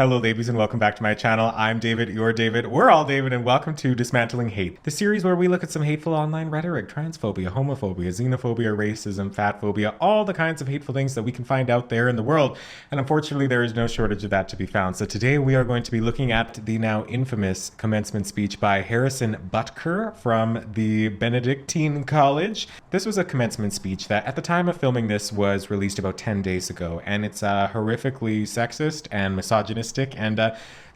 Hello ladies and welcome back to my channel. I'm David, you're David, we're all David, and welcome to Dismantling Hate, the series where we look at some hateful online rhetoric, transphobia, homophobia, xenophobia, racism, fatphobia, all the kinds of hateful things that we can find out there in the world. And unfortunately there is no shortage of that to be found. So today we are going to be looking at the now infamous commencement speech by Harrison Butker from the Benedictine College. This was a commencement speech that at the time of filming this was released about 10 days ago, and it's horrifically sexist and misogynistic, and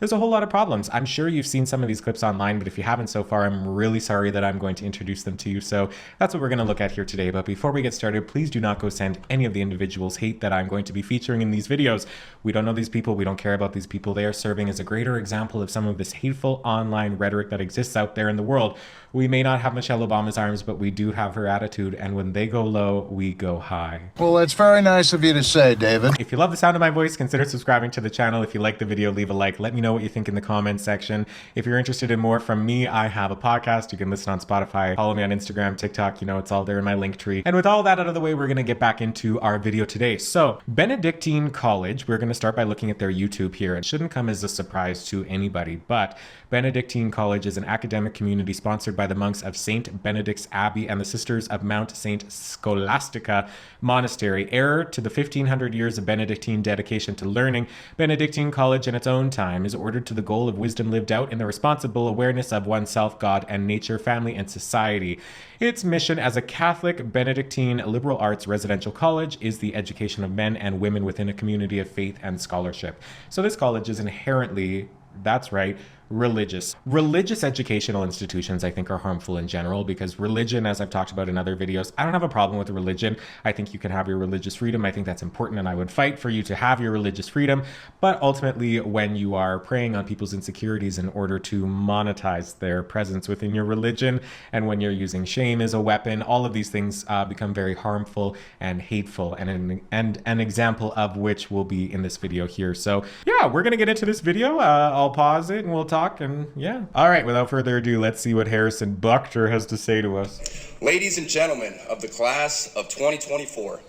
there's a whole lot of problems. I'm sure you've seen some of these clips online, but if you haven't so far, I'm really sorry that I'm going to introduce them to you. So that's what we're going to look at here today. But before we get started, please do not go send any of the individuals hate that I'm going to be featuring in these videos. We don't know these people. We don't care about these people. They are serving as a greater example of some of this hateful online rhetoric that exists out there in the world. We may not have Michelle Obama's arms, but we do have her attitude. And when they go low, we go high. Well, that's very nice of you to say, David. If you love the sound of my voice, consider subscribing to the channel. If you like the video, leave a like. Let me know what you think in the comments section. If you're interested in more from me, I have a podcast. You can listen on Spotify. Follow me on Instagram, TikTok. You know, it's all there in my link tree. And with all that out of the way, we're going to get back into our video today. So, Benedictine College, we're going to start by looking at their YouTube here. It shouldn't come as a surprise to anybody, but Benedictine College is an academic community sponsored by the monks of St. Benedict's Abbey and the Sisters of Mount St. Scholastica Monastery. Heir to the 1500 years of Benedictine dedication to learning, Benedictine College in its own time is ordered to the goal of wisdom lived out in the responsible awareness of oneself, God and nature, family and society. Its mission as a Catholic Benedictine liberal arts residential college is the education of men and women within a community of faith and scholarship. So this college is inherently, that's right, religious. Religious educational institutions, I think, are harmful in general because religion, as I've talked about in other videos, I don't have a problem with religion. I think you can have your religious freedom. I think that's important, and I would fight for you to have your religious freedom. But ultimately, when you are preying on people's insecurities in order to monetize their presence within your religion, and when you're using shame as a weapon, all of these things become very harmful and hateful, and an example of which will be in this video here. So yeah, we're gonna get into this video. I'll pause it and we'll talk, and yeah. All right, without further ado, let's see what Harrison Butker has to say to us. Ladies and gentlemen of the class of 2024,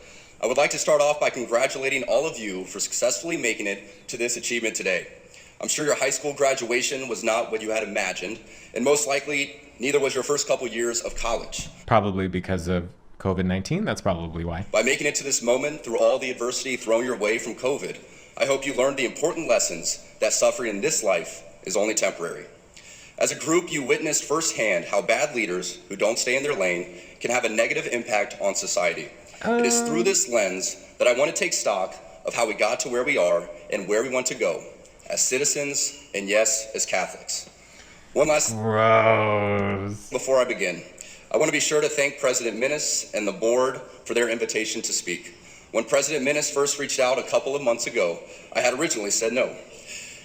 I would like to start off by congratulating all of you for successfully making it to this achievement today. I'm sure your high school graduation was not what you had imagined, and most likely neither was your first couple years of college. Probably because of COVID-19, that's probably why. By making it to this moment through all the adversity thrown your way from COVID, I hope you learned the important lessons that suffering in this life is only temporary. As a group, you witnessed firsthand how bad leaders who don't stay in their lane can have a negative impact on society. It is through this lens that I want to take stock of how we got to where we are and where we want to go as citizens and, yes, as Catholics. One last Gross. Before I begin, I want to be sure to thank President Minnis and the board for their invitation to speak. When President Minnis first reached out a couple of months ago, I had originally said no.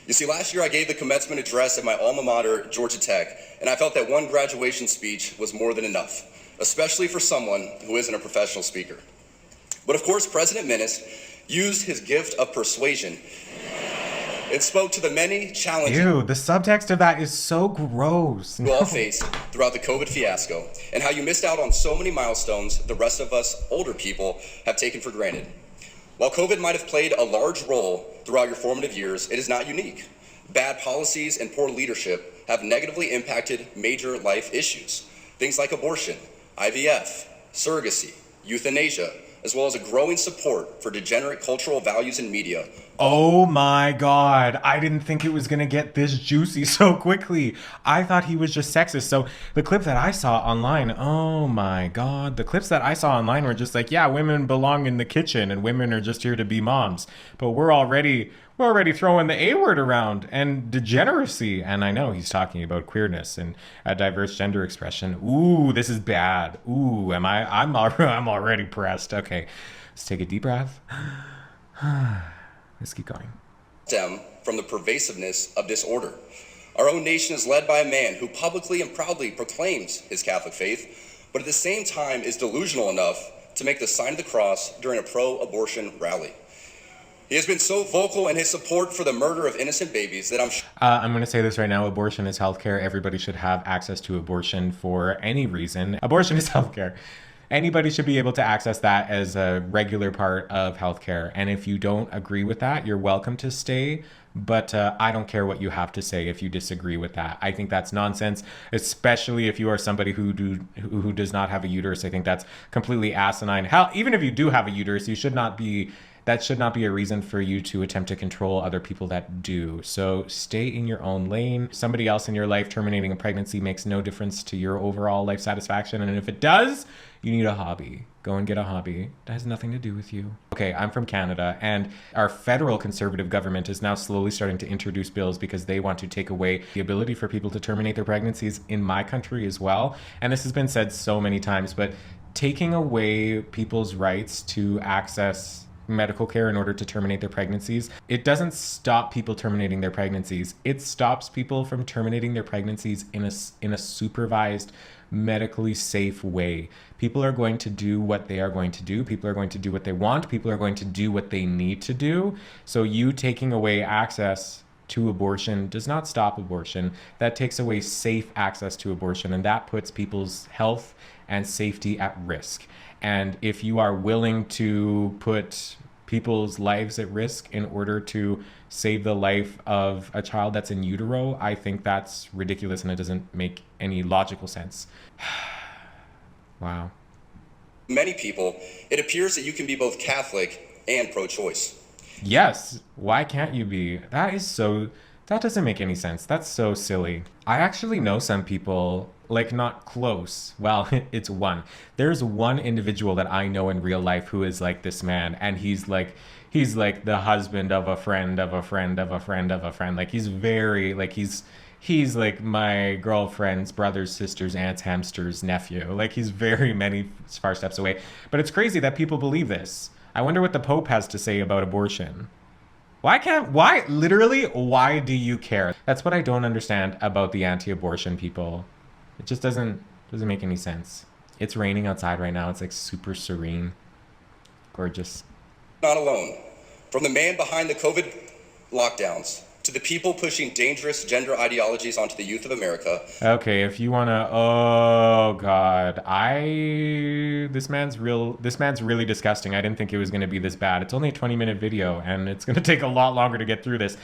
You see, last year I gave the commencement address at my alma mater, Georgia Tech, and I felt that one graduation speech was more than enough, especially for someone who isn't a professional speaker. But of course, President Minnis used his gift of persuasion. It spoke to the many challenges the subtext of that is so gross. you all faced throughout the COVID fiasco, and how you missed out on so many milestones the rest of us older people have taken for granted. While COVID might have played a large role throughout your formative years, it is not unique. Bad policies and poor leadership have negatively impacted major life issues. Things like abortion, IVF, surrogacy, euthanasia, as well as a growing support for degenerate cultural values in media. Oh my God, I didn't think it was gonna get this juicy so quickly. I thought he was just sexist. So the clip that I saw online, oh my God, the clips that I saw online were just like, yeah, women belong in the kitchen and women are just here to be moms. But we're already throwing the A word around and degeneracy. And I know he's talking about queerness and a diverse gender expression. Ooh, this is bad. Ooh, I'm already pressed. Okay, let's take a deep breath. Let's keep going. Stem from the pervasiveness of disorder. Our own nation is led by a man who publicly and proudly proclaims his Catholic faith, but at the same time is delusional enough to make the sign of the cross during a pro-abortion rally. He has been so vocal in his support for the murder of innocent babies that I'm going to say this right now. Abortion is healthcare. Everybody should have access to abortion for any reason. Abortion is healthcare. Anybody should be able to access that as a regular part of healthcare. And if you don't agree with that, you're welcome to stay. But I don't care what you have to say if you disagree with that. I think that's nonsense, especially if you are somebody who does not have a uterus. I think that's completely asinine. Hell, even if you do have a uterus, that should not be a reason for you to attempt to control other people that do. So stay in your own lane. Somebody else in your life terminating a pregnancy makes no difference to your overall life satisfaction. And if it does, you need a hobby. Go and get a hobby. That has nothing to do with you. Okay, I'm from Canada, and our federal conservative government is now slowly starting to introduce bills because they want to take away the ability for people to terminate their pregnancies in my country as well. And this has been said so many times, but taking away people's rights to access medical care in order to terminate their pregnancies, it doesn't stop people terminating their pregnancies. It stops people from terminating their pregnancies in a supervised, medically safe way. People are going to do what they are going to do. People are going to do what they want. People are going to do what they need to do. So you taking away access to abortion does not stop abortion. That takes away safe access to abortion, and that puts people's health and safety at risk. And if you are willing to put people's lives at risk in order to save the life of a child that's in utero, I think that's ridiculous and it doesn't make any logical sense. Wow. Many people, it appears that you can be both Catholic and pro-choice. Yes. Why can't you be? That doesn't make any sense. That's so silly. I actually know some people, like not close. Well, it's one. There's one individual that I know in real life who is like this man, and he's like the husband of a friend of a friend of a friend of a friend. Like he's very like he's like my girlfriend's brother's sister's aunt's hamster's nephew. Like he's very many far steps away. But it's crazy that people believe this. I wonder what the Pope has to say about abortion. Why do you care? That's what I don't understand about the anti-abortion people. It just doesn't make any sense. It's raining outside right now. It's like super serene. Gorgeous. Not alone. From the man behind the COVID lockdowns to the people pushing dangerous gender ideologies onto the youth of America. Okay, if you wanna, oh God, this man's really disgusting. I didn't think it was gonna be this bad. It's only a 20-minute video, and it's gonna take a lot longer to get through this.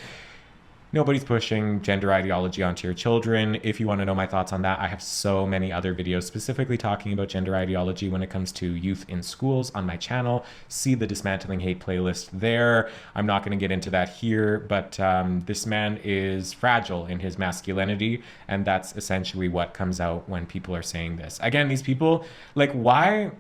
Nobody's pushing gender ideology onto your children. If you want to know my thoughts on that, I have so many other videos specifically talking about gender ideology when it comes to youth in schools on my channel. See the Dismantling Hate playlist there. I'm not going to get into that here, but this man is fragile in his masculinity, and that's essentially what comes out when people are saying this. Again, these people, like, why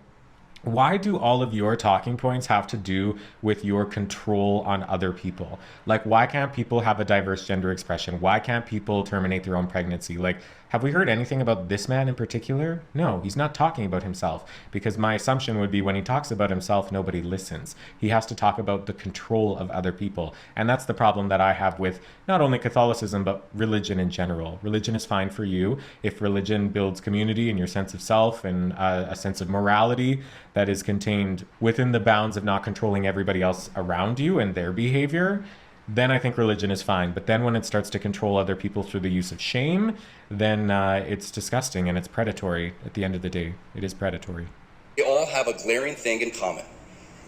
do all of your talking points have to do with your control on other people? Like, why can't people have a diverse gender expression? Why can't people terminate their own pregnancy? Like, have we heard anything about this man in particular? No, he's not talking about himself, because my assumption would be when he talks about himself, nobody listens. He has to talk about the control of other people. And that's the problem that I have with not only Catholicism, but religion in general. Religion is fine for you if religion builds community and your sense of self and a sense of morality that is contained within the bounds of not controlling everybody else around you and their behavior. Then I think religion is fine. But then when it starts to control other people through the use of shame, then it's disgusting and it's predatory. At the end of the day, it is predatory. They all have a glaring thing in common.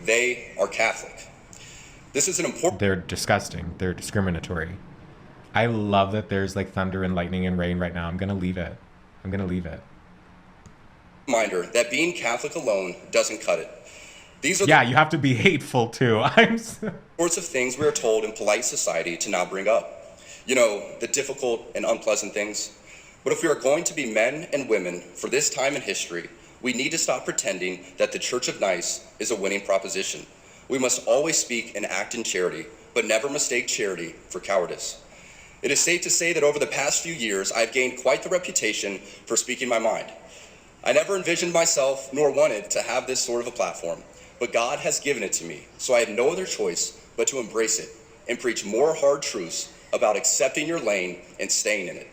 They are Catholic. This is an important... They're disgusting. They're discriminatory. I love that there's like thunder and lightning and rain right now. I'm going to leave it. Reminder that being Catholic alone doesn't cut it. These are you have to be hateful too. sorts of things we are told in polite society to not bring up. You know, the difficult and unpleasant things. But if we are going to be men and women for this time in history, we need to stop pretending that the Church of Nice is a winning proposition. We must always speak and act in charity, but never mistake charity for cowardice. It is safe to say that over the past few years, I've gained quite the reputation for speaking my mind. I never envisioned myself nor wanted to have this sort of a platform, but God has given it to me, so I have no other choice but to embrace it and preach more hard truths about accepting your lane and staying in it.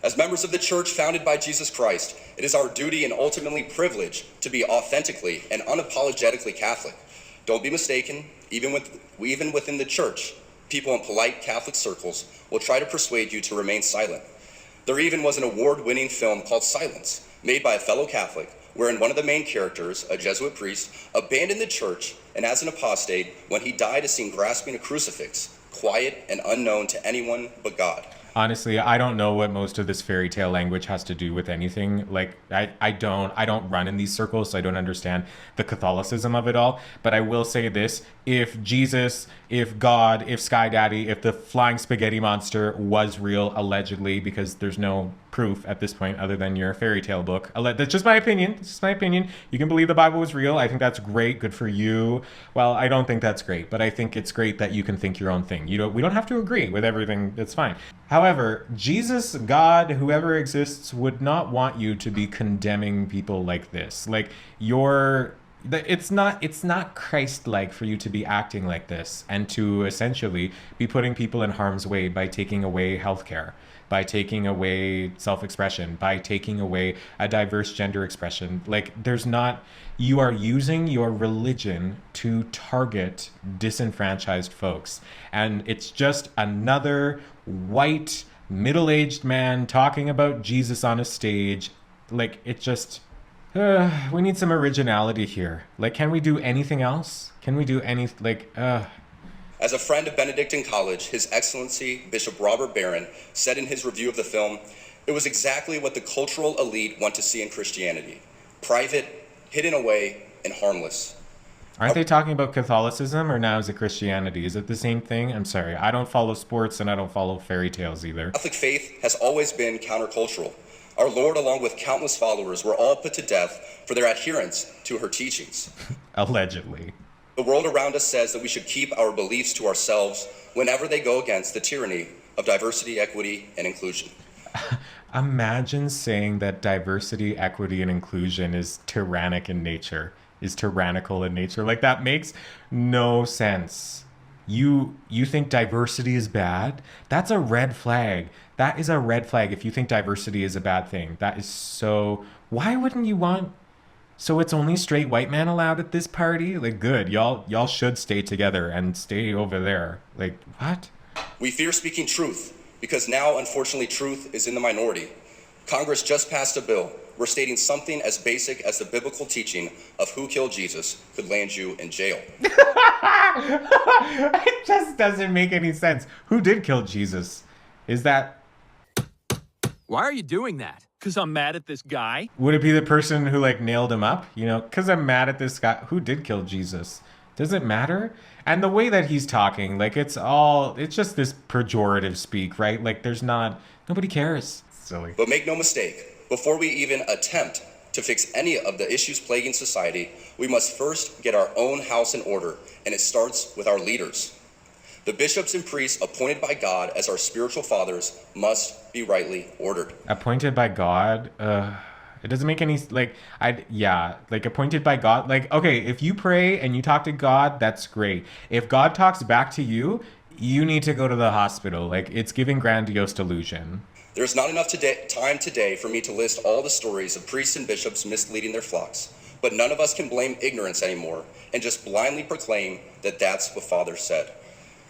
As members of the church founded by Jesus Christ, it is our duty and ultimately privilege to be authentically and unapologetically Catholic. Don't be mistaken, even within the church, people in polite Catholic circles will try to persuade you to remain silent. There even was an award-winning film called Silence, made by a fellow Catholic, wherein one of the main characters, a Jesuit priest, abandoned the church and as an apostate, when he died, is seen grasping a crucifix, quiet and unknown to anyone but God. Honestly, I don't know what most of this fairy tale language has to do with anything. Like, I don't run in these circles, so I don't understand the Catholicism of it all. But I will say this: if Jesus, if God, if Sky Daddy, if the flying spaghetti monster was real, allegedly, because there's no proof at this point other than your fairy tale book. That's just my opinion. It's just my opinion. You can believe the Bible was real. I think that's great. Good for you. Well, I don't think that's great, but I think it's great that you can think your own thing. We don't have to agree with everything. That's fine. However, Jesus, God, whoever exists, would not want you to be condemning people like this. Like, it's not Christ-like for you to be acting like this and to essentially be putting people in harm's way by taking away healthcare, by taking away self-expression, by taking away a diverse gender expression. Like, you are using your religion to target disenfranchised folks. And it's just another white, middle-aged man talking about Jesus on a stage. Like, it just... we need some originality here. Like, can we do anything else? Can we do As a friend of Benedictine College, His Excellency Bishop Robert Barron said in his review of the film, it was exactly what the cultural elite want to see in Christianity. Private, hidden away, and harmless. Aren't they talking about Catholicism, or now is it Christianity? Is it the same thing? I'm sorry. I don't follow sports and I don't follow fairy tales either. Catholic faith has always been countercultural. Our Lord, along with countless followers, were all put to death for their adherence to her teachings. Allegedly. The world around us says that we should keep our beliefs to ourselves whenever they go against the tyranny of diversity, equity, and inclusion. Imagine saying that diversity, equity, and inclusion is tyrannical in nature. Like, that makes no sense. You think diversity is bad? That's a red flag. That is a red flag if you think diversity is a bad thing. That is so... Why wouldn't you want... So it's only straight white men allowed at this party? Like, good. Y'all should stay together and stay over there. Like, what? We fear speaking truth because now, unfortunately, truth is in the minority. Congress just passed a bill where stating something as basic as the biblical teaching of who killed Jesus could land you in jail. It just doesn't make any sense. Who did kill Jesus? Is that... Why are you doing that? Because I'm mad at this guy? Would it be the person who, like, nailed him up? You know, because I'm mad at this guy. Who did kill Jesus? Does it matter? And the way that he's talking, like, it's just this pejorative speak, right? Like, nobody cares. It's silly. But make no mistake, before we even attempt to fix any of the issues plaguing society, we must first get our own house in order, and it starts with our leaders. The bishops and priests appointed by God as our spiritual fathers must be rightly ordered. Appointed by God? It doesn't make any, appointed by God. Like, okay, if you pray and you talk to God, that's great. If God talks back to you, you need to go to the hospital. Like, it's giving grandiose delusion. There's not enough time today for me to list all the stories of priests and bishops misleading their flocks, but none of us can blame ignorance anymore and just blindly proclaim that that's what Father said.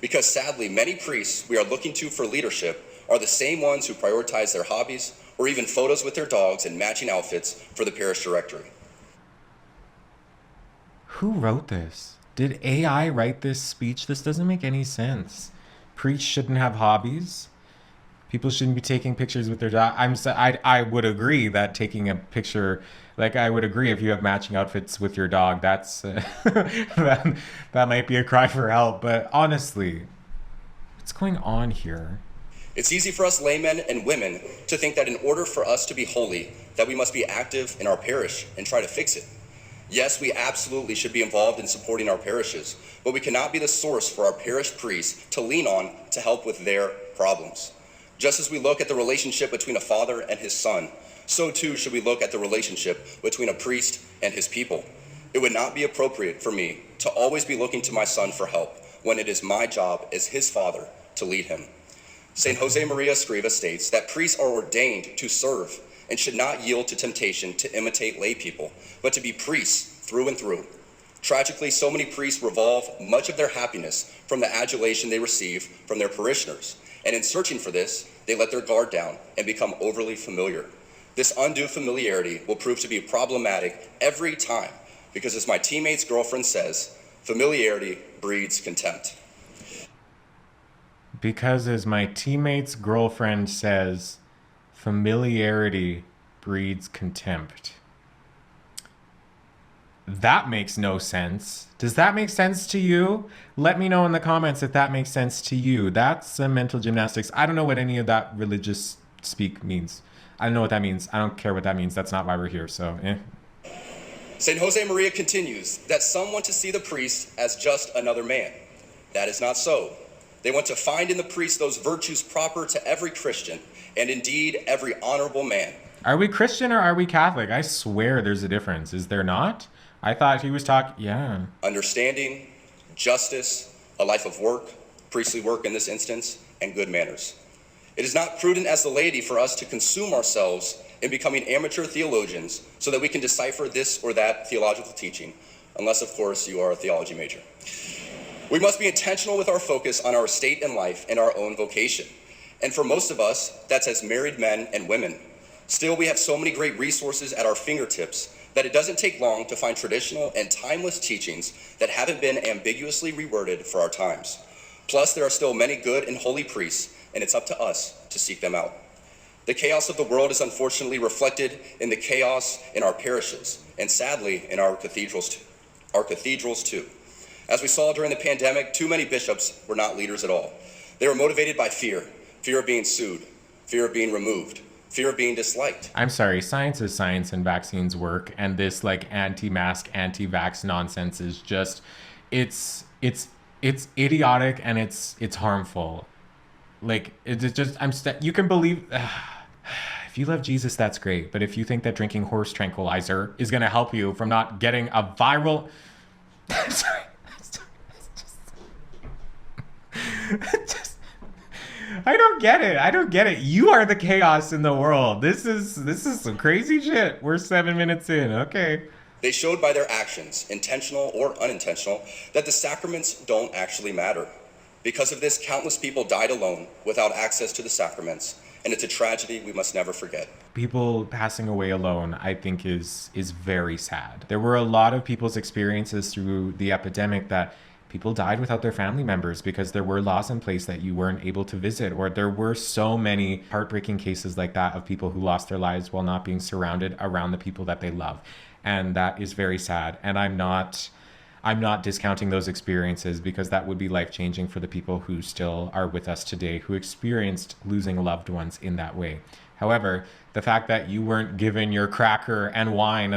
Because sadly, many priests we are looking to for leadership are the same ones who prioritize their hobbies or even photos with their dogs and matching outfits for the parish directory. Who wrote this? Did AI write this speech? This doesn't make any sense. Priests shouldn't have hobbies. People shouldn't be taking pictures with their dog. I would agree that taking a picture, like, I would agree if you have matching outfits with your dog, that's that might be a cry for help. But honestly, what's going on here? It's easy for us laymen and women to think that in order for us to be holy, that we must be active in our parish and try to fix it. Yes, we absolutely should be involved in supporting our parishes, but we cannot be the source for our parish priests to lean on to help with their problems. Just as we look at the relationship between a father and his son, so too should we look at the relationship between a priest and his people. It would not be appropriate for me to always be looking to my son for help when it is my job as his father to lead him. St. Jose Maria Escriva states that priests are ordained to serve and should not yield to temptation to imitate lay people, but to be priests through and through. Tragically, so many priests revolve much of their happiness from the adulation they receive from their parishioners, and in searching for this, they let their guard down and become overly familiar. This undue familiarity will prove to be problematic every time because, as my teammate's girlfriend says, familiarity breeds contempt. Because, as my teammate's girlfriend says, familiarity breeds contempt. That makes no sense. Does that make sense to you? Let me know in the comments if that makes sense to you. That's some mental gymnastics. I don't know what any of that religious speak means. I don't know what that means. I don't care what that means. That's not why we're here, so St. Jose Maria continues that some want to see the priest as just another man. That is not so. They want to find in the priest those virtues proper to every Christian, and indeed every honorable man. Are we Christian or are we Catholic? I swear there's a difference. Is there not? I thought he was talking, yeah. Understanding, justice, a life of work, priestly work in this instance, and good manners. It is not prudent as the laity for us to consume ourselves in becoming amateur theologians so that we can decipher this or that theological teaching, unless, of course, you are a theology major. We must be intentional with our focus on our state in life and our own vocation. And for most of us, that's as married men and women. Still, we have so many great resources at our fingertips that it doesn't take long to find traditional and timeless teachings that haven't been ambiguously reworded for our times. Plus, there are still many good and holy priests, and it's up to us to seek them out. The chaos of the world is unfortunately reflected in the chaos in our parishes, and sadly, in our cathedrals too. As we saw during the pandemic, too many bishops were not leaders at all. They were motivated by fear of being sued, fear of being removed, fear of being disliked. I'm sorry, science is science and vaccines work, and this like anti-mask, anti-vax nonsense is just, it's idiotic and it's harmful. Like, it's just, you can believe, if you love Jesus, that's great. But if you think that drinking horse tranquilizer is going to help you from not getting a viral, sorry. I don't get it. You are the chaos in the world. This is some crazy shit. We're 7 minutes in. Okay. They showed by their actions, intentional or unintentional, that the sacraments don't actually matter. Because of this, countless people died alone without access to the sacraments, and it's a tragedy we must never forget. People passing away alone, I think, is very sad. There were a lot of people's experiences through the epidemic that people died without their family members because there were laws in place that you weren't able to visit, or there were so many heartbreaking cases like that of people who lost their lives while not being surrounded around the people that they love. And that is very sad. And I'm not discounting those experiences because that would be life-changing for the people who still are with us today, who experienced losing loved ones in that way. However, the fact that you weren't given your cracker and wine,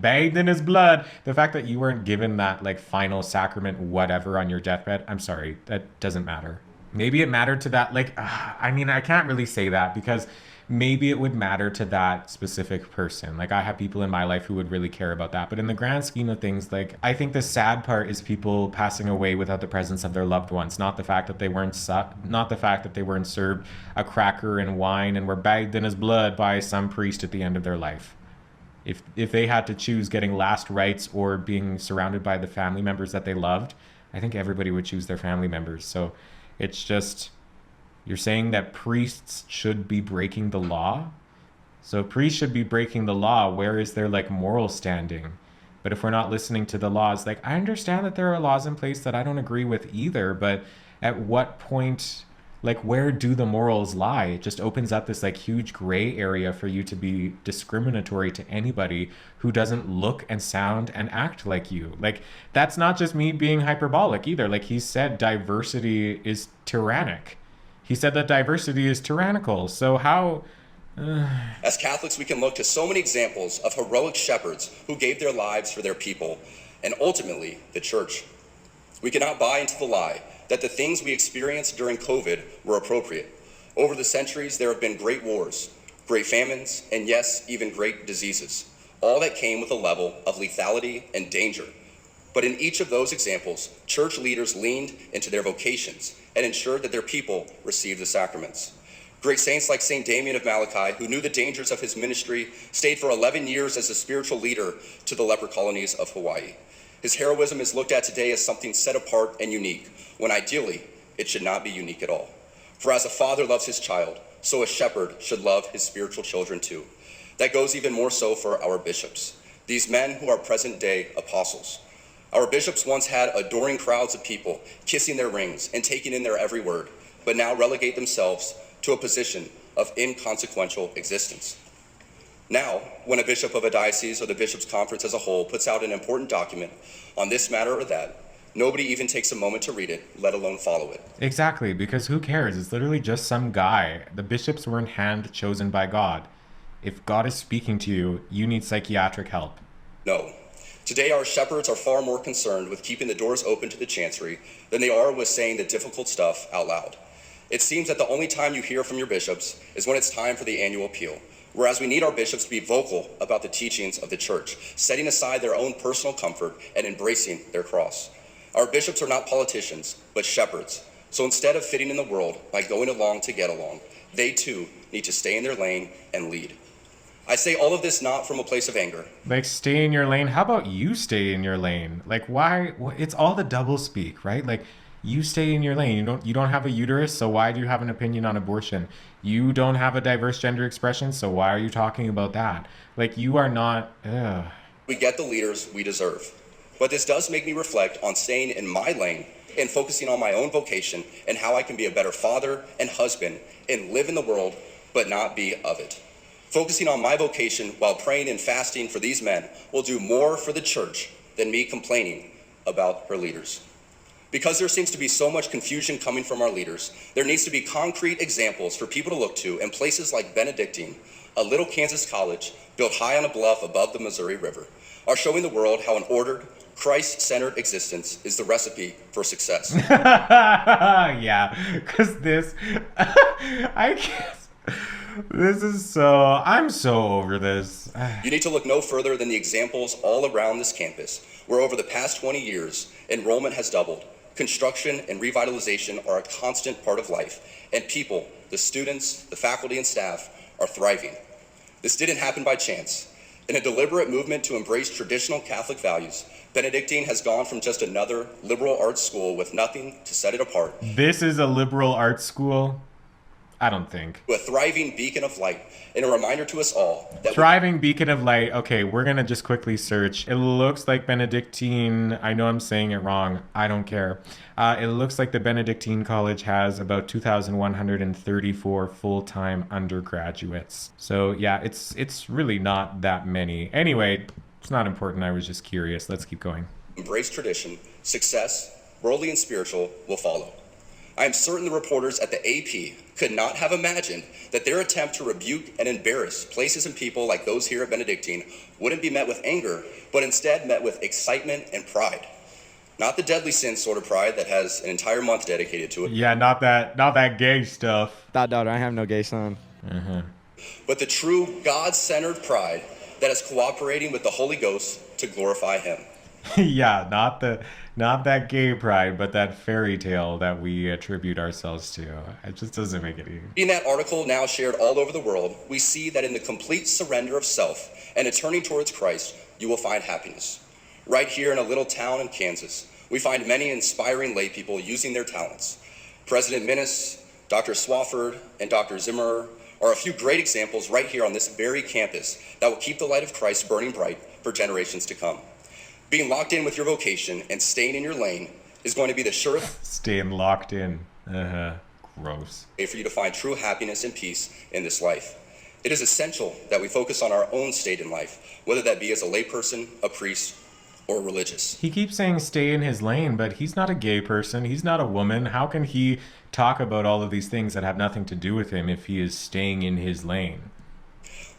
bathed in his blood, the fact that you weren't given that like final sacrament, whatever, on your deathbed, I'm sorry, that doesn't matter. Maybe it mattered to that, I can't really say that because maybe it would matter to that specific person. Like, I have people in my life who would really care about that. But in the grand scheme of things, like, I think the sad part is people passing away without the presence of their loved ones, not the fact that they weren't served a cracker and wine and were bathed in his blood by some priest at the end of their life. If they had to choose getting last rites or being surrounded by the family members that they loved, I think everybody would choose their family members. So it's just, you're saying that priests should be breaking the law? So if priests should be breaking the law, where is their like moral standing? But if we're not listening to the laws, like, I understand that there are laws in place that I don't agree with either, but at what point, like, where do the morals lie? It just opens up this like huge gray area for you to be discriminatory to anybody who doesn't look and sound and act like you. Like, that's not just me being hyperbolic either. Like, he said diversity is tyrannic. He said that diversity is tyrannical. So how... As Catholics, we can look to so many examples of heroic shepherds who gave their lives for their people, and ultimately, the church. We cannot buy into the lie that the things we experienced during COVID were appropriate. Over the centuries, there have been great wars, great famines, and yes, even great diseases, all that came with a level of lethality and danger. But in each of those examples, church leaders leaned into their vocations and ensured that their people received the sacraments. Great saints like St. Damien of Malachi, who knew the dangers of his ministry, stayed for 11 years as a spiritual leader to the leper colonies of Hawaii. His heroism is looked at today as something set apart and unique, when ideally, it should not be unique at all. For as a father loves his child, so a shepherd should love his spiritual children too. That goes even more so for our bishops, these men who are present-day apostles. Our bishops once had adoring crowds of people kissing their rings and taking in their every word, but now relegate themselves to a position of inconsequential existence. Now, when a bishop of a diocese or the bishops' conference as a whole puts out an important document on this matter or that, nobody even takes a moment to read it, let alone follow it. Exactly, because who cares? It's literally just some guy. The bishops weren't hand chosen by God. If God is speaking to you, you need psychiatric help. No. Today, our shepherds are far more concerned with keeping the doors open to the chancery than they are with saying the difficult stuff out loud. It seems that the only time you hear from your bishops is when it's time for the annual appeal, whereas we need our bishops to be vocal about the teachings of the church, setting aside their own personal comfort and embracing their cross. Our bishops are not politicians, but shepherds. So instead of fitting in the world by going along to get along, they too need to stay in their lane and lead. I say all of this not from a place of anger. Like, stay in your lane. How about you stay in your lane? Like, why? It's all the double speak, right? Like, you stay in your lane. You don't have a uterus, so why do you have an opinion on abortion? You don't have a diverse gender expression, so why are you talking about that? Like, you are not... Ugh. We get the leaders we deserve. But this does make me reflect on staying in my lane and focusing on my own vocation and how I can be a better father and husband and live in the world, but not be of it. Focusing on my vocation while praying and fasting for these men will do more for the church than me complaining about her leaders. Because there seems to be so much confusion coming from our leaders, there needs to be concrete examples for people to look to, and places like Benedictine, a little Kansas college built high on a bluff above the Missouri River, are showing the world how an ordered, Christ-centered existence is the recipe for success. Yeah, because this... I can't... This is so... I'm so over this. You need to look no further than the examples all around this campus, where over the past 20 years, enrollment has doubled. Construction and revitalization are a constant part of life, and people, the students, the faculty and staff, are thriving. This didn't happen by chance. In a deliberate movement to embrace traditional Catholic values, Benedictine has gone from just another liberal arts school with nothing to set it apart. This is a liberal arts school? I don't think. To a thriving beacon of light, and a reminder to us all that thriving beacon of light. Okay, we're gonna just quickly search. It looks like Benedictine. I know I'm saying it wrong. I don't care. It looks like the Benedictine College has about 2,134 full-time undergraduates. So yeah, it's really not that many. Anyway, it's not important. I was just curious. Let's keep going. embrace tradition, success, worldly and spiritual, will follow. I am certain the reporters at the AP could not have imagined that their attempt to rebuke and embarrass places and people like those here at Benedictine wouldn't be met with anger, but instead met with excitement and pride. Not the deadly sin sort of pride that has an entire month dedicated to it. Yeah, not that gay stuff. I have no gay son. But the true God-centered pride that is cooperating with the Holy Ghost to glorify Him. Yeah, not that gay pride, but that fairy tale that we attribute ourselves to. It just doesn't make it easy. In that article now shared all over the world, we see that in the complete surrender of self and a turning towards Christ, you will find happiness. Right here in a little town in Kansas, we find many inspiring lay people using their talents. President Minnis, Dr. Swafford, and Dr. Zimmerer are a few great examples right here on this very campus that will keep the light of Christ burning bright for generations to come. Being locked in with your vocation and staying in your lane is going to be the surest Staying locked in. Gross. way for you to find true happiness and peace in this life. It is essential that we focus on our own state in life, whether that be as a layperson, a priest, or religious. He keeps saying stay in his lane, but he's not a gay person. He's not a woman. How can he talk about all of these things that have nothing to do with him if he is staying in his lane?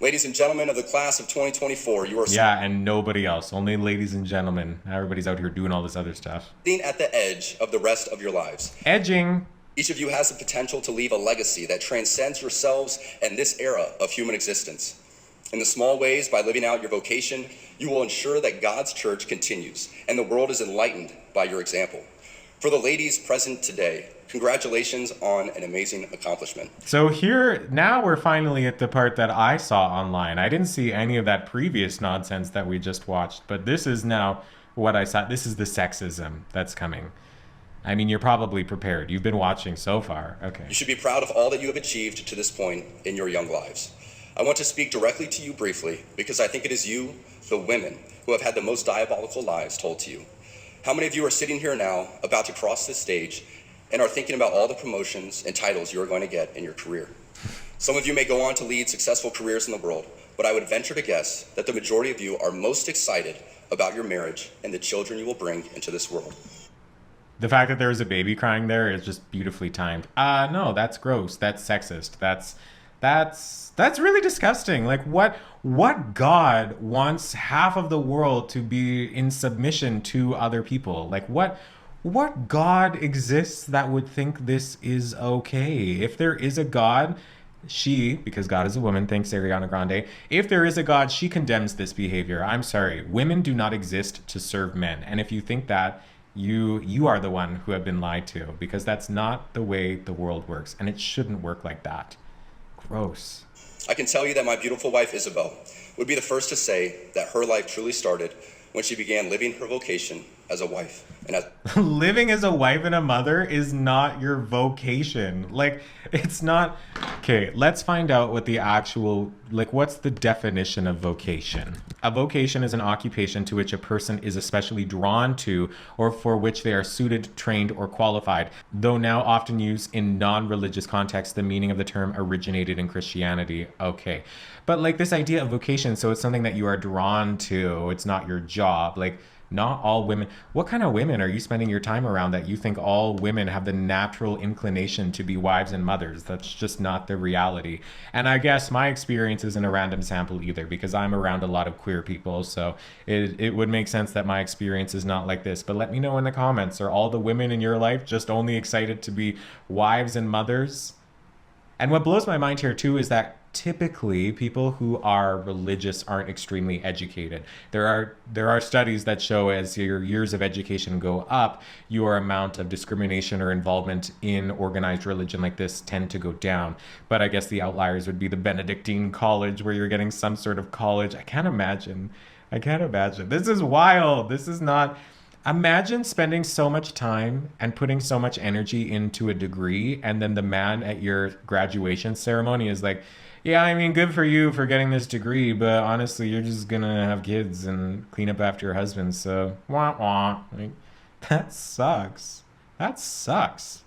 Ladies and gentlemen of the class of 2024, you are Yeah, and nobody else. Only ladies and gentlemen. Everybody's out here doing all this other stuff. sitting at the edge of the rest of your lives. Edging. Each of you has the potential to leave a legacy that transcends yourselves and this era of human existence. In the small ways, by living out your vocation, you will ensure that God's church continues and the world is enlightened by your example. For the ladies present today, congratulations on an amazing accomplishment. So here, now we're finally at the part that I saw online. I didn't see any of that previous nonsense that we just watched, but this is now what I saw. This is the sexism that's coming. I mean, you're probably prepared. You've been watching so far. Okay. You should be proud of all that you have achieved to this point in your young lives. I want to speak directly to you briefly because I think it is you, the women, who have had the most diabolical lies told to you. How many of you are sitting here now about to cross this stage and are thinking about all the promotions and titles you are going to get in your career? Some of you may go on to lead successful careers in the world, but I would venture to guess that the majority of you are most excited about your marriage and the children you will bring into this world. The fact that there was a baby crying there is just beautifully timed. No, that's gross. That's sexist. That's really disgusting. Like what God wants half of the world to be in submission to other people? Like what God exists that would think this is okay? If there is a God, because God is a woman, thanks Ariana Grande. If there is a God, she condemns this behavior. I'm sorry. Women do not exist to serve men. And if you think that, you are the one who have been lied to, because that's not the way the world works, and it shouldn't work like that. Gross. I can tell you that my beautiful wife, Isabel, would be the first to say that her life truly started when she began living her vocation as a wife. Living as a wife and a mother is not your vocation. Like, it's not. Okay, let's find out what the actual, what's the definition of vocation? A vocation is an occupation to which a person is especially drawn to or for which they are suited, trained, or qualified. Though now often used in non-religious contexts, the meaning of the term originated in Christianity. Okay. But this idea of vocation, so it's something that you are drawn to. It's not your job. Not all women. What kind of women are you spending your time around that you think all women have the natural inclination to be wives and mothers? That's just not the reality. And I guess my experience isn't a random sample either, because I'm around a lot of queer people. So it would make sense that my experience is not like this. But let me know in the comments, are all the women in your life just only excited to be wives and mothers? And what blows my mind here too is that typically people who are religious aren't extremely educated. There are studies that show as your years of education go up, your amount of discrimination or involvement in organized religion like this tend to go down. But I guess the outliers would be the Benedictine college, where you're getting some sort of college. I can't imagine. This is wild. This is not. Imagine spending so much time and putting so much energy into a degree, and then the man at your graduation ceremony is like, yeah, I mean, good for you for getting this degree, but honestly, you're just gonna have kids and clean up after your husband, so wah wah. That sucks. That sucks.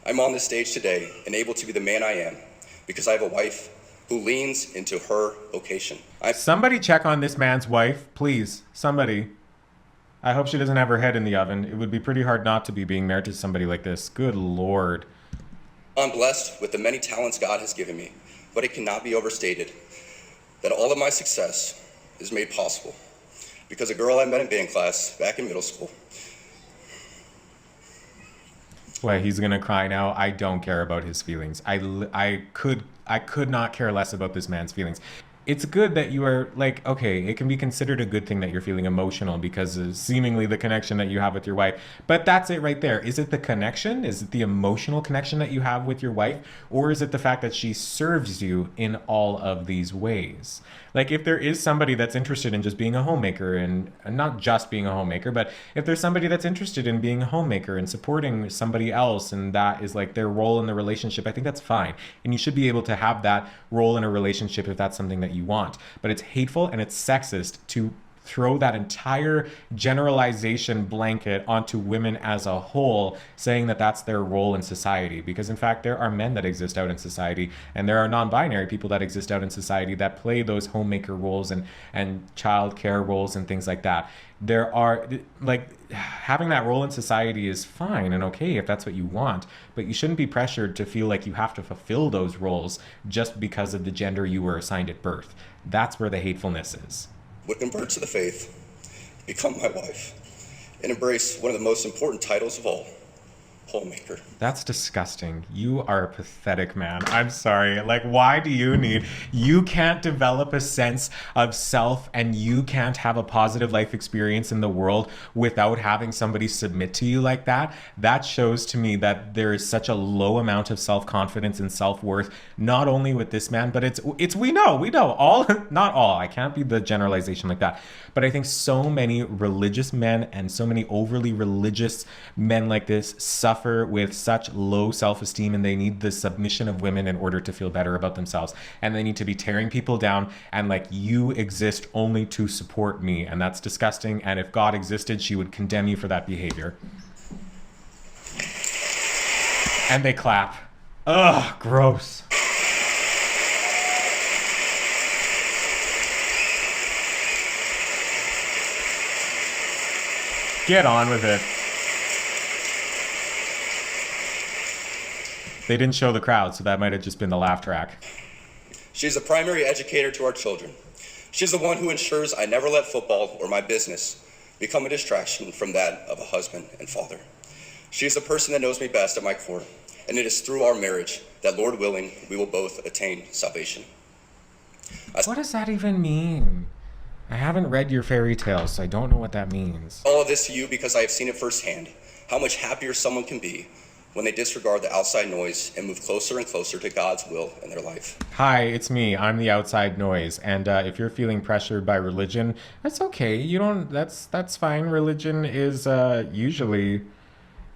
I'm on this stage today and able to be the man I am because I have a wife who leans into her vocation. Somebody check on this man's wife, please. Somebody. I hope she doesn't have her head in the oven. It would be pretty hard not to be being married to somebody like this. Good Lord. I'm blessed with the many talents God has given me, but it cannot be overstated that all of my success is made possible because a girl I met in band class back in middle school. Wait, he's gonna cry now. I don't care about his feelings. I could not care less about this man's feelings. It's good that you are okay, it can be considered a good thing that you're feeling emotional because of seemingly the connection that you have with your wife. But that's it right there. Is it the connection? Is it the emotional connection that you have with your wife? Or is it the fact that she serves you in all of these ways? If there is somebody that's interested in just being a homemaker, and not just being a homemaker, but if there's somebody that's interested in being a homemaker and supporting somebody else, and that is their role in the relationship, I think that's fine. And you should be able to have that role in a relationship if that's something that you want. But it's hateful and it's sexist to throw that entire generalization blanket onto women as a whole, saying that that's their role in society. Because in fact, there are men that exist out in society, and there are non-binary people that exist out in society that play those homemaker roles and child care roles and things like that. There are having that role in society is fine and okay if that's what you want, but you shouldn't be pressured to feel like you have to fulfill those roles just because of the gender you were assigned at birth. That's where the hatefulness is. Would convert to the faith, become my wife, and embrace one of the most important titles of all, homemaker. That's disgusting. You are a pathetic man. I'm sorry. Why do you can't develop a sense of self, and you can't have a positive life experience in the world without having somebody submit to you like that? That shows to me that there is such a low amount of self-confidence and self-worth, not only with this man, but we know all, not all, I can't be the generalization like that, but I think so many religious men and so many overly religious men like this suffer suffer with such low self-esteem and they need the submission of women in order to feel better about themselves. And they need to be tearing people down and like, you exist only to support me. And that's disgusting. And if God existed, she would condemn you for that behavior. And they clap. Ugh, gross. Get on with it. They didn't show the crowd, so that might have just been the laugh track. She's the primary educator to our children. She's the one who ensures I never let football or my business become a distraction from that of a husband and father. She is the person that knows me best at my core, and it is through our marriage that, Lord willing, we will both attain salvation. What does that even mean? I haven't read your fairy tales, so I don't know what that means. All of this to you because I have seen it firsthand, how much happier someone can be when they disregard the outside noise and move closer and closer to God's will in their life. Hi, it's me. I'm the outside noise. And if you're feeling pressured by religion, that's okay. You don't, that's fine. Religion is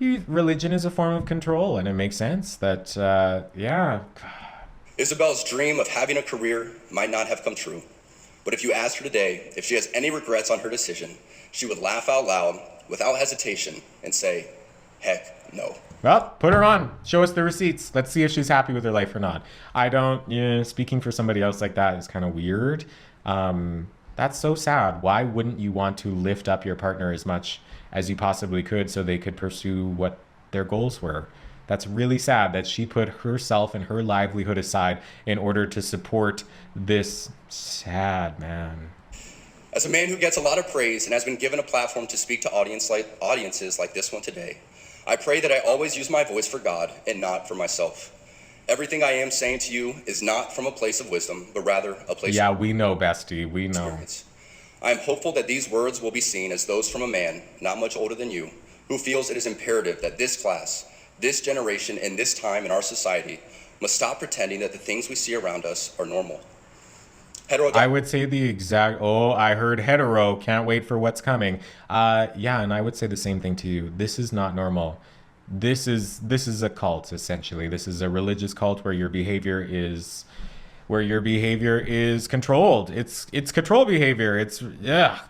religion is a form of control, and it makes sense that, yeah. Isabel's dream of having a career might not have come true. But if you asked her today if she has any regrets on her decision, she would laugh out loud without hesitation and say, heck no. Well, put her on. Show us the receipts. Let's see if she's happy with her life or not. I don't, speaking for somebody else like that is kind of weird. That's so sad. Why wouldn't you want to lift up your partner as much as you possibly could so they could pursue what their goals were? That's really sad that she put herself and her livelihood aside in order to support this sad man. As a man who gets a lot of praise and has been given a platform to speak to audiences like this one today, I pray that I always use my voice for God and not for myself. Everything I am saying to you is not from a place of wisdom, but rather a place of we know, bestie. We know. Experience. I am hopeful that these words will be seen as those from a man not much older than you, who feels it is imperative that this class, this generation, and this time in our society must stop pretending that the things we see around us are normal. I would say the exact, I heard hetero, can't wait for what's coming. Yeah, and I would say the same thing to you. This is not normal. This is a cult, essentially. This is a religious cult where your behavior is controlled. It's control behavior.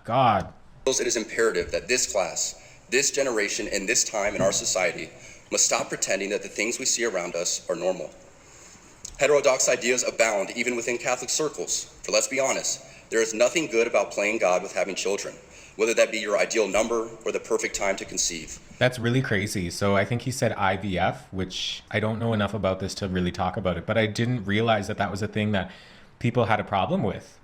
God. It is imperative that this class, this generation, and this time in our society must stop pretending that the things we see around us are normal. Heterodox ideas abound even within Catholic circles. For let's be honest, there is nothing good about playing God with having children, whether that be your ideal number or the perfect time to conceive. That's really crazy. So I think he said IVF, which I don't know enough about this to really talk about it, but I didn't realize that was a thing that people had a problem with.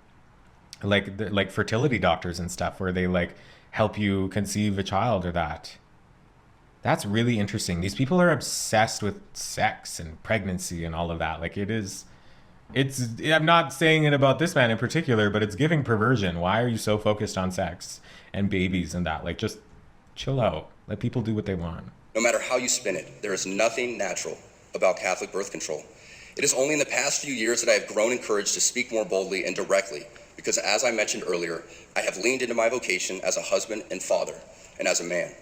Like fertility doctors and stuff, where they like help you conceive a child or that. That's really interesting. These people are obsessed with sex and pregnancy and all of that. Like I'm not saying it about this man in particular, but it's giving perversion. Why are you so focused on sex and babies and that? Like, just chill out. Let people do what they want. No matter how you spin it, there is nothing natural about Catholic birth control. It is only in the past few years that I have grown encouraged to speak more boldly and directly, because as I mentioned earlier, I have leaned into my vocation as a husband and father, and as a man.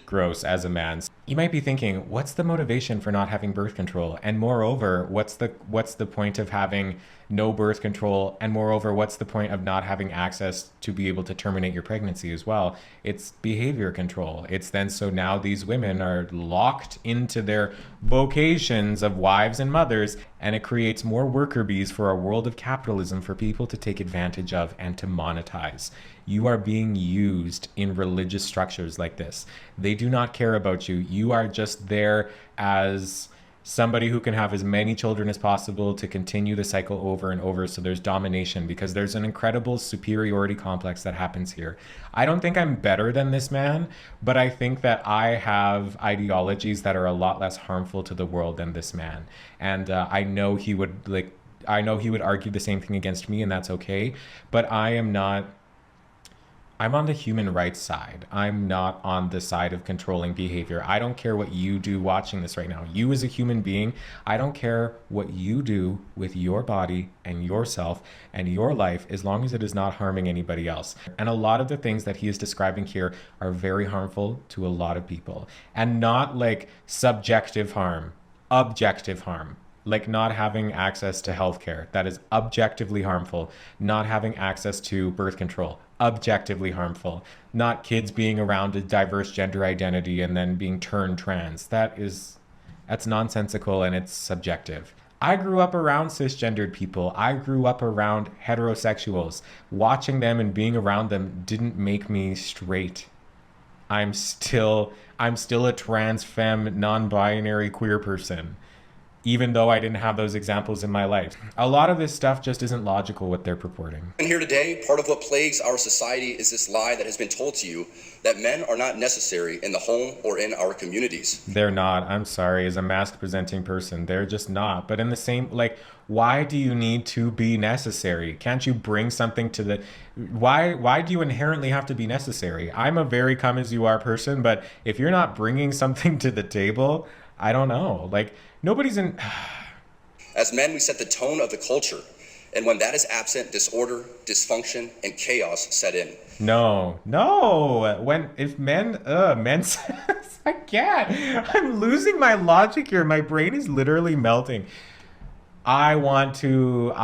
Gross, as a man. You might be thinking, what's the motivation for not having birth control? And moreover, what's the point of having no birth control? And moreover, what's the point of not having access to be able to terminate your pregnancy as well? It's behavior control. It's then so now these women are locked into their vocations of wives and mothers, and it creates more worker bees for a world of capitalism for people to take advantage of and to monetize. You are being used in religious structures like this. They do not care about you. You are just there as somebody who can have as many children as possible to continue the cycle over and over. So there's domination because there's an incredible superiority complex that happens here. I don't think I'm better than this man, but I think that I have ideologies that are a lot less harmful to the world than this man. And I know he would argue the same thing against me, and that's okay. But I am not I'm on the human rights side. I'm not on the side of controlling behavior. I don't care what you do watching this right now. You as a human being, I don't care what you do with your body and yourself and your life as long as it is not harming anybody else. And a lot of the things that he is describing here are very harmful to a lot of people, and not like subjective harm, objective harm. Like not having access to healthcare, that is objectively harmful. Not having access to birth control, objectively harmful. Not kids being around a diverse gender identity and then being turned trans. That's nonsensical and it's subjective. I grew up around cisgendered people. I grew up around heterosexuals. Watching them and being around them didn't make me straight. I'm still a trans femme, non-binary queer person, even though I didn't have those examples in my life. A lot of this stuff just isn't logical what they're purporting. And here today, part of what plagues our society is this lie that has been told to you that men are not necessary in the home or in our communities. They're not. I'm sorry. As a masc presenting person, they're just not. But in the same, like, why do you need to be necessary? Can't you bring something to the... Why do you inherently have to be necessary? I'm a very come as you are person, but if you're not bringing something to the table, I don't know. Like, nobody's in... As men, we set the tone of the culture. And when that is absent, disorder, dysfunction, and chaos set in. No. If men says, I can't. I'm losing my logic here. My brain is literally melting. I want to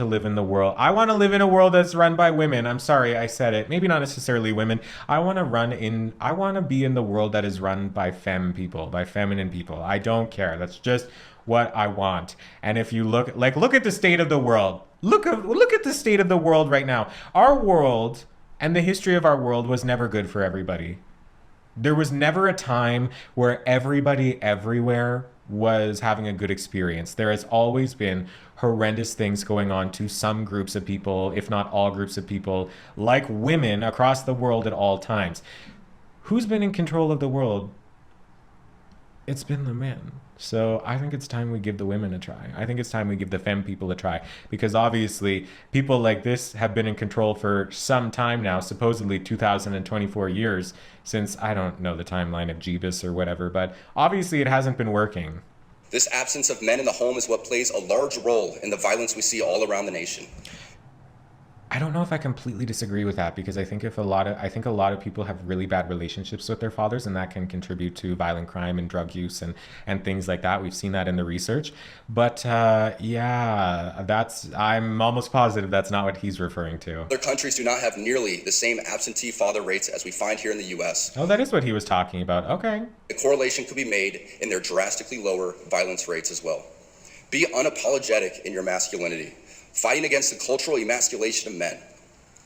live in the world. I want to live in a world that's run by women. I'm sorry, I said it. Maybe not necessarily women. I want to be in the world that is run by femme people, by feminine people. I don't care. That's just what I want. And if you look at the state of the world. Look at the state of the world right now. Our world and the history of our world was never good for everybody. There was never a time where everybody everywhere was having a good experience. There has always been horrendous things going on to some groups of people, if not all groups of people, like women across the world at all times. Who's been in control of the world? It's been the men. So I think it's time we give the women a try. I think it's time we give the femme people a try, because obviously people like this have been in control for some time now, supposedly 2024 years, since I don't know the timeline of Jeebus or whatever, but obviously it hasn't been working. This absence of men in the home is what plays a large role in the violence we see all around the nation. I don't know if I completely disagree with that, because I think a lot of people have really bad relationships with their fathers, and that can contribute to violent crime and drug use and things like that. We've seen that in the research. But I'm almost positive that's not what he's referring to. Other countries do not have nearly the same absentee father rates as we find here in the US. Oh, that is what he was talking about. Okay. The correlation could be made in their drastically lower violence rates as well. Be unapologetic in your masculinity, fighting against the cultural emasculation of men.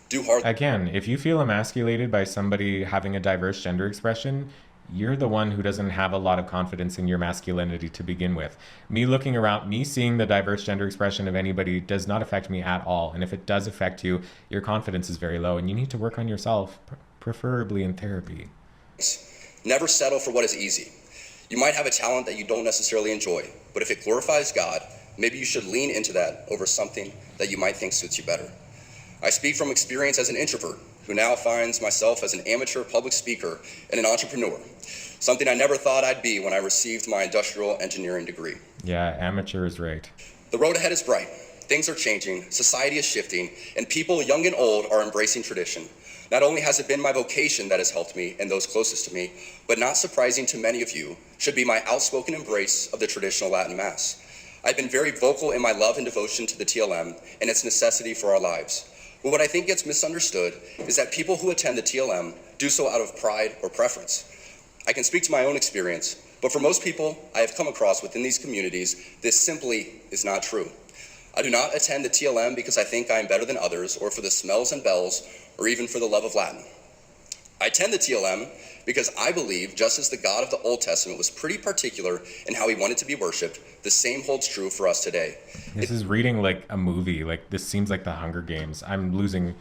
Do hard. Again, if you feel emasculated by somebody having a diverse gender expression, you're the one who doesn't have a lot of confidence in your masculinity to begin with. Me looking around, me seeing the diverse gender expression of anybody does not affect me at all. And if it does affect you, your confidence is very low, and you need to work on yourself, preferably in therapy. Never settle for what is easy. You might have a talent that you don't necessarily enjoy, but if it glorifies God, maybe you should lean into that over something that you might think suits you better. I speak from experience as an introvert who now finds myself as an amateur public speaker and an entrepreneur, something I never thought I'd be when I received my industrial engineering degree. Yeah, amateur is right. The road ahead is bright. Things are changing, society is shifting, and people young and old are embracing tradition. Not only has it been my vocation that has helped me and those closest to me, but not surprising to many of you, should be my outspoken embrace of the traditional Latin Mass. I've been very vocal in my love and devotion to the TLM and its necessity for our lives. But what I think gets misunderstood is that people who attend the TLM do so out of pride or preference. I can speak to my own experience, but for most people I have come across within these communities, this simply is not true. I do not attend the TLM because I think I am better than others, or for the smells and bells, or even for the love of Latin. I attend the TLM because I believe, just as the God of the Old Testament was pretty particular in how he wanted to be worshipped, the same holds true for us today. This is reading like a movie. Like, this seems like the Hunger Games. I'm losing,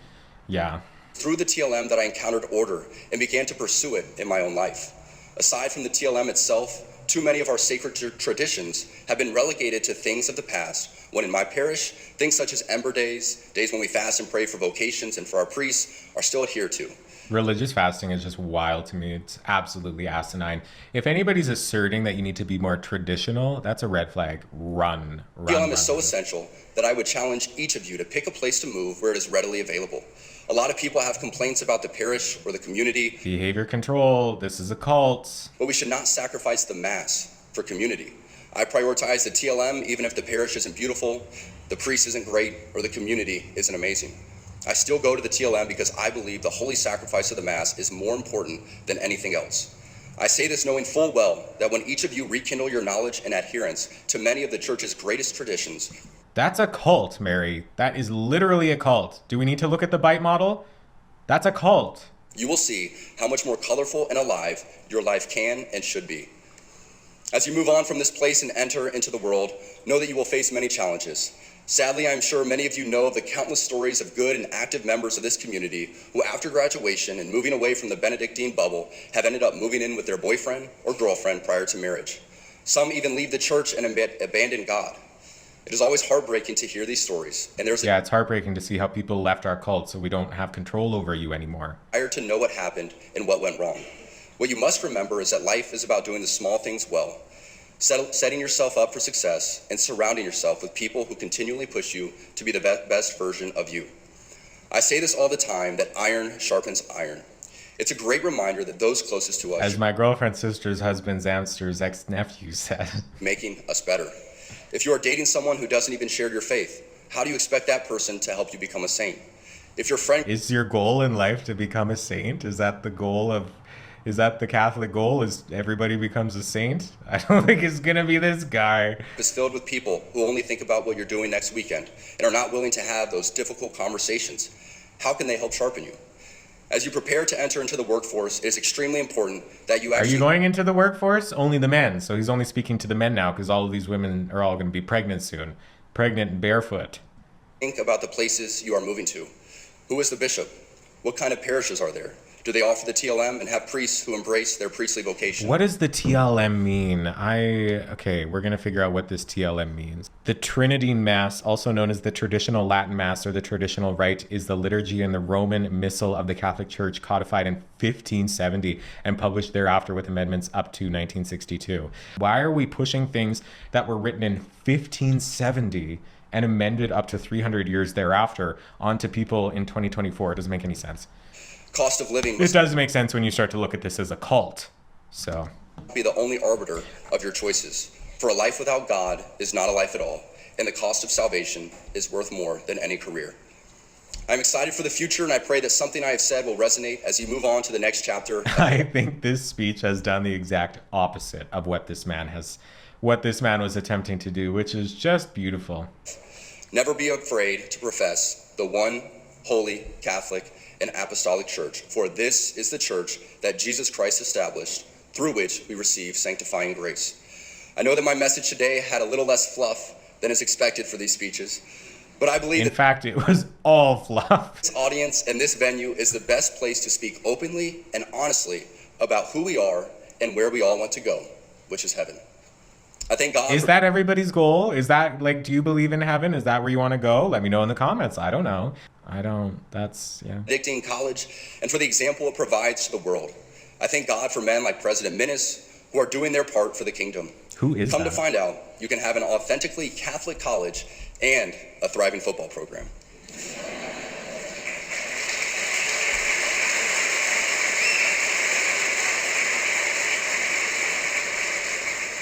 yeah. Through the TLM that I encountered order and began to pursue it in my own life. Aside from the TLM itself, too many of our sacred traditions have been relegated to things of the past, when in my parish, things such as Ember Days, days when we fast and pray for vocations and for our priests, are still adhered to. Religious fasting is just wild to me. It's absolutely asinine. If anybody's asserting that you need to be more traditional, that's a red flag. Run. BLM is so essential that I would challenge each of you to pick a place to move where it is readily available. A lot of people have complaints about the parish or the community. Behavior control. This is a cult. But we should not sacrifice the mass for community. I prioritize the TLM even if the parish isn't beautiful, the priest isn't great, or the community isn't amazing. I still go to the TLM because I believe the holy sacrifice of the Mass is more important than anything else. I say this knowing full well that when each of you rekindle your knowledge and adherence to many of the church's greatest traditions. That's a cult, Mary. That is literally a cult. Do we need to look at the bite model? That's a cult. You will see how much more colorful and alive your life can and should be. As you move on from this place and enter into the world, know that you will face many challenges. Sadly, I'm sure many of you know of the countless stories of good and active members of this community who, after graduation and moving away from the Benedictine bubble, have ended up moving in with their boyfriend or girlfriend prior to marriage. Some even leave the church and abandon God. It is always heartbreaking to hear these stories, and yeah, it's heartbreaking to see how people left our cult so we don't have control over you anymore. Desire to know what happened and what went wrong. What you must remember is that life is about doing the small things well, setting yourself up for success, and surrounding yourself with people who continually push you to be the best version of you. I say this all the time, that iron sharpens iron. It's a great reminder that those closest to us, as my girlfriend's sister's husband's Amster's ex-nephew said, making us better. If you are dating someone who doesn't even share your faith, how do you expect that person to help you become a saint? If your friend is your goal in life to become a saint? Is that the goal of Is that the Catholic goal? Is everybody becomes a saint? I don't think it's gonna be this guy. Is filled with people who only think about what you're doing next weekend and are not willing to have those difficult conversations. How can they help sharpen you? As you prepare to enter into the workforce, it is extremely important that you actually... Are you going into the workforce? Only the men. So he's only speaking to the men now because all of these women are all going to be pregnant soon. Pregnant and barefoot. Think about the places you are moving to. Who is the bishop? What kind of parishes are there? Do they offer the TLM and have priests who embrace their priestly vocation? What does the TLM mean? Okay, we're going to figure out what this TLM means. The Trinitine Mass, also known as the traditional Latin Mass or the traditional rite, is the liturgy in the Roman Missal of the Catholic Church, codified in 1570 and published thereafter with amendments up to 1962. Why are we pushing things that were written in 1570 and amended up to 300 years thereafter onto people in 2024? It doesn't make any sense. Cost of living It does make sense when you start to look at this as a cult. So be the only arbiter of your choices. For a life without God is not a life at all, and the cost of salvation is worth more than any career. I'm excited for the future, and I pray that something I have said will resonate as you move on to the next chapter. I think this speech has done the exact opposite of what this man was attempting to do, which is just beautiful. Never be afraid to profess the one holy Catholic and apostolic church, for this is the church that Jesus Christ established, through which we receive sanctifying grace. I know that my message today had a little less fluff than is expected for these speeches, but I believe in fact it was all fluff. This audience and this venue is the best place to speak openly and honestly about who we are and where we all want to go, which is heaven. I thank God. Is that everybody's goal? Is that, like, do you believe in heaven? Is that where you want to go? Let me know in the comments. I don't know. That's, yeah. Addicting college and for the example it provides to the world. I thank God for men like President Minnis who are doing their part for the kingdom. Who is Come that? to find out, you can have an authentically Catholic college and a thriving football program.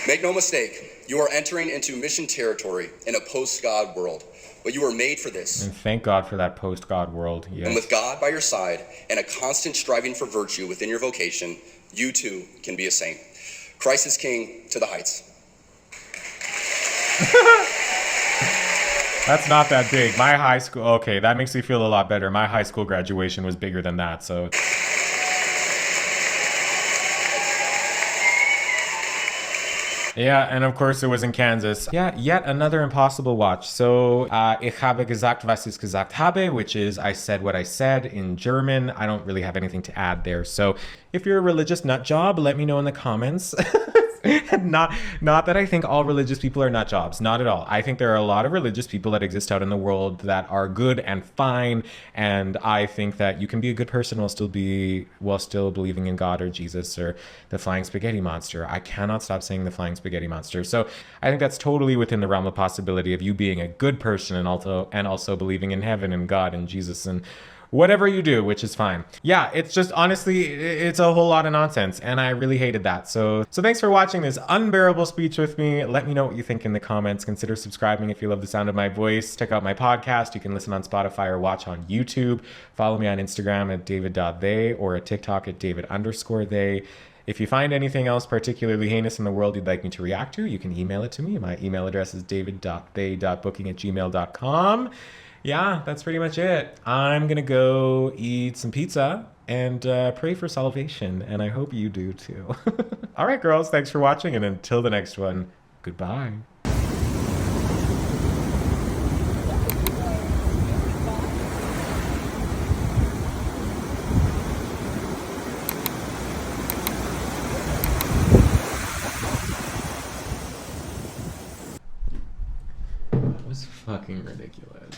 Make no mistake, you are entering into mission territory in a post-God world, but you were made for this. And thank God for that post-God world. Yes. And with God by your side and a constant striving for virtue within your vocation, you too can be a saint. Christ is King to the heights. That's not that big. My high school, okay, that makes me feel a lot better. My high school graduation was bigger than that, so... Yeah, and of course it was in Kansas. Yeah, yet another impossible watch. So, ich habe gesagt, was ich gesagt habe, which is I said what I said in German. I don't really have anything to add there. So, if you're a religious nut job, let me know in the comments. Not that I think all religious people are nut jobs, not at all. I think there are a lot of religious people that exist out in the world that are good and fine, and I think that you can be a good person while still believing in God or Jesus or the flying spaghetti monster. I cannot stop saying the flying spaghetti monster. So I think that's totally within the realm of possibility of you being a good person and also believing in heaven and God and Jesus and whatever you do, which is fine. Yeah, it's just honestly, it's a whole lot of nonsense, and I really hated that. So thanks for watching this unbearable speech with me. Let me know what you think in the comments. Consider subscribing if you love the sound of my voice. Check out my podcast. You can listen on Spotify or watch on YouTube. Follow me on Instagram at david.they or at TikTok at david_they. If you find anything else particularly heinous in the world you'd like me to react to, you can email it to me. My email address is david.they.booking@gmail.com. Yeah, that's pretty much it. I'm gonna go eat some pizza and pray for salvation, and I hope you do too. All right, girls, thanks for watching, and until the next one, goodbye. That was fucking ridiculous.